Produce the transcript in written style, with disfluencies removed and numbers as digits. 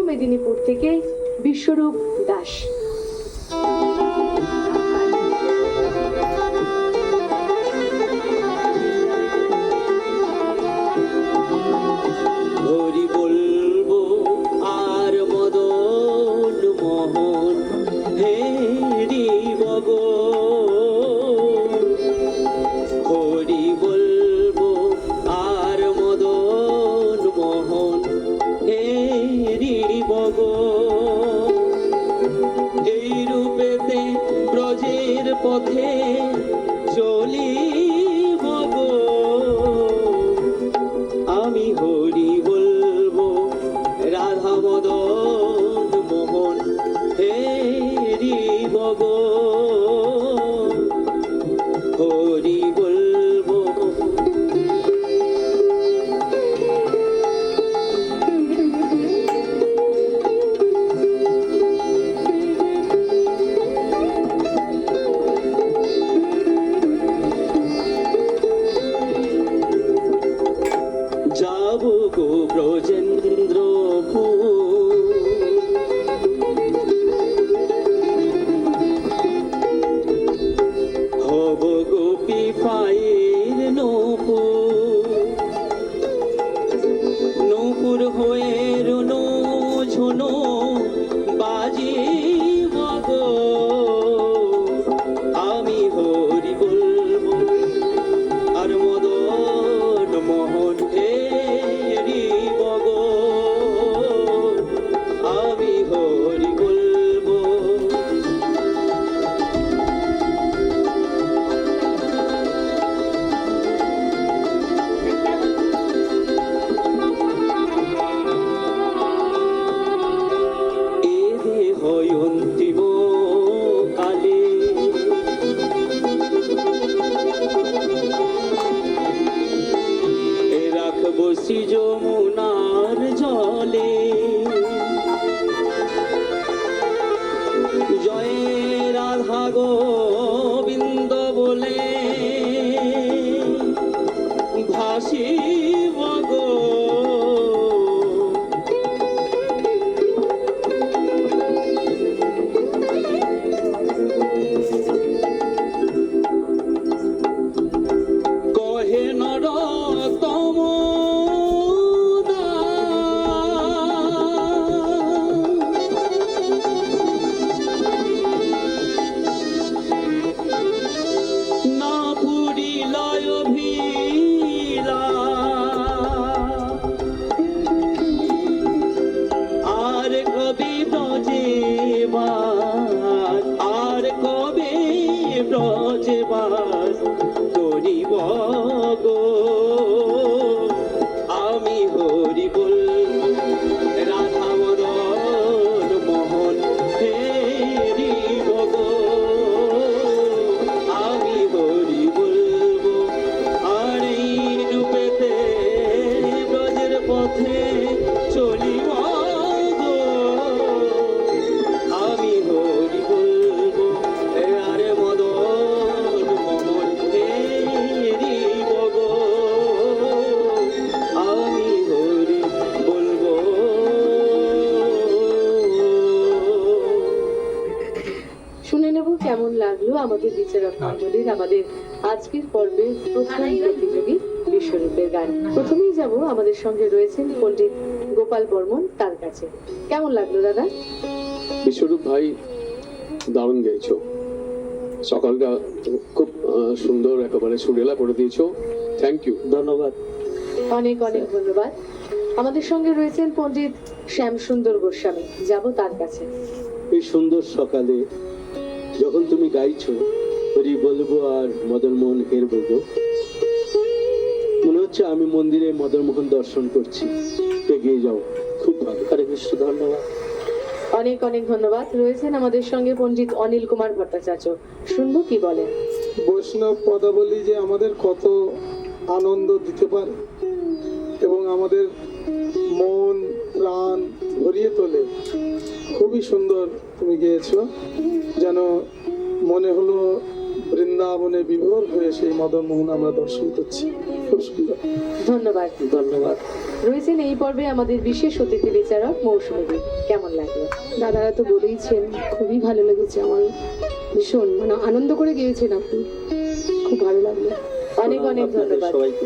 মেদিনীপুর থেকে বিশ্বরূপ দাস। হরি বলবো আর মদন মোহন হেরি বগ, হরি বলবো আর মদন মোহন হেরি বগ। এই রূপেতে ব্রজের পথে চলি বগ, আমি হরি বলবো রাধা মদন মোহন হেরি বগ, হরি বলবো। যাবো গো ব্রজেন্দ্রপুর, হব গোপী পায়ের নূপুর, নূপুর হয়ে রুনু ঝুনু বাজিব গো, আমি হরি বলবো আর মদন মোহন হেরি বগ, আমি হরি বলবো। এ দেহ অন্তিম কালে রাখবো শ্রী যমুনার জলে, জয় রাধা গোবিন্দ বলে ভাসিব গো, কহে নরতম না পুরিল অভিলা, আর কবি ব্রজেবাস, আর কবি ব্রজেবাস করিব গো, আমি হরি বলবো রাধা মদন মোহন হেরি বগ, আমি হরি বলবো আর এই রূপেতে ব্রজের পথে চলিব গো, আমি হরি বলবো আর মদন মোহন হেরি বগ, আমি হরি বলবো। শুনে নেব কেমন লাগলো আমাদের বিচারক মণ্ডলীর আমাদের আজকের পর্বের প্রথম প্রতিযোগী বিশ্বরূপের গান। প্রথমেই যাব, আমাদের সঙ্গে রয়েছেন পণ্ডিত গোপাল বর্মন, তার কাছে। কেমন লাগলো দাদা? বিশ্বরূপ ভাই, দারুণ গেয়েছো। সকালটা খুব সুন্দর, একেবারে সুরেলা করে দিয়েছো। থ্যাংক ইউ, ধন্যবাদ। অনেক অনেক ধন্যবাদ। আমাদের সঙ্গে রয়েছেন পণ্ডিত শ্যাম সুন্দর গোস্বামী, যাব তার কাছে। এই সুন্দর সকালে যখন তুমি গাইছো হরি বলবো আর মদন মোহন হের বলবো, মনে হচ্ছে আমি মন্দিরে মদন মোহন দর্শন করছি। এগিয়ে যাও, খুব ভালো। হরে কৃষ্ণ, ধন্যবাদ। অনেক অনেক ধন্যবাদ। রয়েছেন আমাদের সঙ্গে পণ্ডিত অনিল কুমার ভট্টাচার্য, শুনবো কি বলেন। বৈষ্ণব পদাবলী যে আমাদের কত আনন্দ দিতে পারে এবং আমাদের মন প্রাণ ভরিয়ে তোলে। খুবই সুন্দর তুমি গেয়েছো, যেন মনে হলো বৃন্দাবনে বিভোর হয়ে সেই মদন মোহন আমরা দর্শন করছি। খুব সুন্দর। ধন্যবাদ। ধন্যবাদ। রয়েছেন এই পর্বে আমাদের বিশেষ অতিথি বিচারক মৌসুমী দেবী। কেমন লাগলো? দাদারা তো বলেইছেন, খুবই ভালো লেগেছে আমার, ভীষণ মানে আনন্দ করে গিয়েছেন আপনি, খুব ভালো লাগলো। অনেক অনেক আপনাদের ধন্যবাদ। সবাইকে